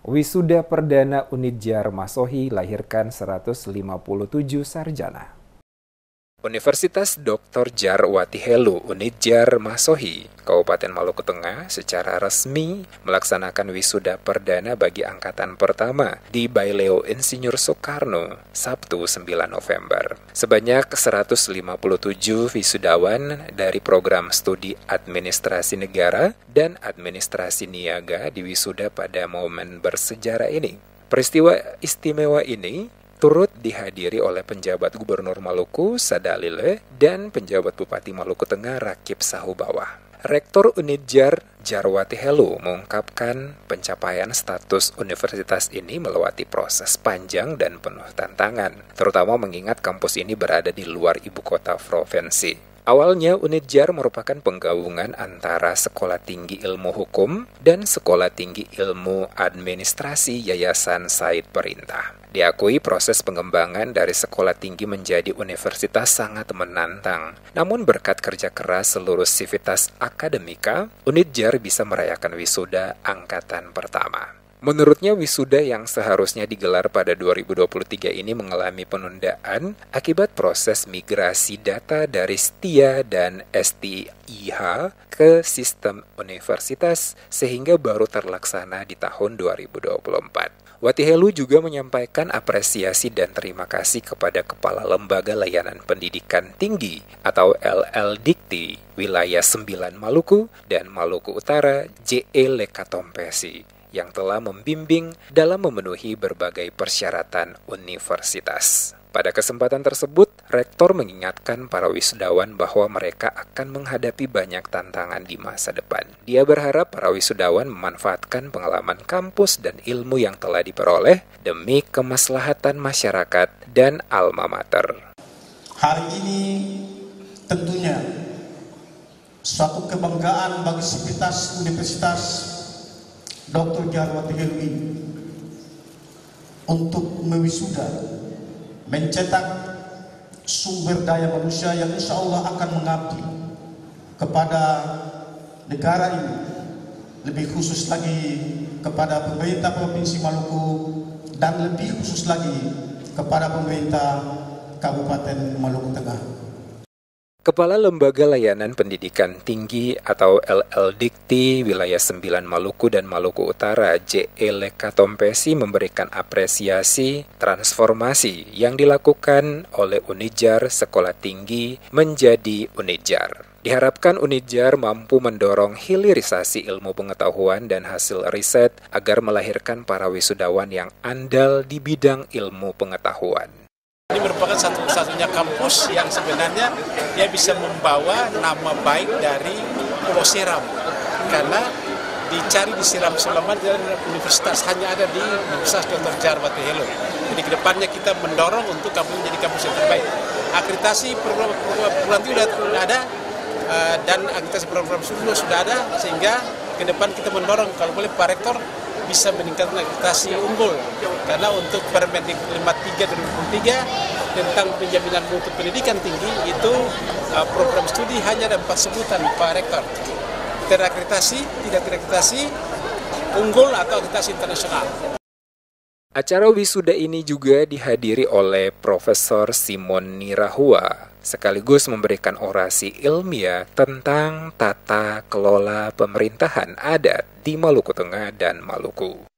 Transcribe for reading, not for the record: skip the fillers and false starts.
Wisuda Perdana Unidjar Masohi lahirkan 157 sarjana. Universitas Dr. Djar Watihelu Unidjar Masohi, Kabupaten Maluku Tengah secara resmi melaksanakan wisuda perdana bagi angkatan pertama di Baileo Insinyur Soekarno, Sabtu 9 November. Sebanyak 157 wisudawan dari program studi Administrasi Negara dan Administrasi Niaga diwisuda pada momen bersejarah ini. Peristiwa istimewa ini turut dihadiri oleh penjabat Gubernur Maluku Sadalile dan penjabat Bupati Maluku Tengah Rakib Sahu Bawah. Rektor Unidjar Djar Watihelu mengungkapkan pencapaian status universitas ini melewati proses panjang dan penuh tantangan, terutama mengingat kampus ini berada di luar ibu kota provinsi. Awalnya Unidjar merupakan penggabungan antara Sekolah Tinggi Ilmu Hukum dan Sekolah Tinggi Ilmu Administrasi Yayasan Said Perintah. Diakui proses pengembangan dari sekolah tinggi menjadi universitas sangat menantang. Namun berkat kerja keras seluruh sivitas akademika, Unidjar bisa merayakan wisuda angkatan pertama. Menurutnya wisuda yang seharusnya digelar pada 2023 ini mengalami penundaan akibat proses migrasi data dari STIA dan STIH ke sistem universitas sehingga baru terlaksana di tahun 2024. Watihelu juga menyampaikan apresiasi dan terima kasih kepada Kepala Lembaga Layanan Pendidikan Tinggi atau LLDikti Wilayah 9 Maluku dan Maluku Utara J.E. Lekatompesi yang telah membimbing dalam memenuhi berbagai persyaratan universitas. Pada kesempatan tersebut, Rektor mengingatkan para wisudawan bahwa mereka akan menghadapi banyak tantangan di masa depan. Dia berharap para wisudawan memanfaatkan pengalaman kampus dan ilmu yang telah diperoleh demi kemaslahatan masyarakat dan alma mater. Hari ini tentunya suatu kebanggaan bagi sivitas Universitas Dr. Djar Watihelu ini untuk mewisuda, mencetak sumber daya manusia yang insya Allah akan mengabdi kepada negara ini, lebih khusus lagi kepada pemerintah Provinsi Maluku dan lebih khusus lagi kepada pemerintah Kabupaten Maluku Tengah. Kepala Lembaga Layanan Pendidikan Tinggi atau LLDikti Wilayah 9 Maluku dan Maluku Utara J.E. Lekatompesi memberikan apresiasi transformasi yang dilakukan oleh Unidjar Sekolah Tinggi menjadi Unidjar. Diharapkan Unidjar mampu mendorong hilirisasi ilmu pengetahuan dan hasil riset agar melahirkan para wisudawan yang andal di bidang ilmu pengetahuan. Ini merupakan satu-satunya kampus yang sebenarnya dia bisa membawa nama baik dari Pulau Seram, karena dicari disiram selama dari universitas, hanya ada di Universitas Dr. Djar Watihelu. Jadi kedepannya kita mendorong untuk kampus menjadi kampus yang terbaik. Akreditasi program itu sudah ada dan akreditasi program sudah ada, sehingga ke depan kita mendorong kalau boleh Pak Rektor bisa meningkatkan akreditasi unggul, karena untuk Permendikbud 53 2023 tentang penjaminan mutu pendidikan tinggi itu program studi hanya ada 4 sebutan Pak Rektor: terakreditasi, tidak terakreditasi, unggul atau akreditasi internasional. Acara wisuda ini juga dihadiri oleh Profesor Simon Nirahua, sekaligus memberikan orasi ilmiah tentang tata kelola pemerintahan adat di Maluku Tengah dan Maluku.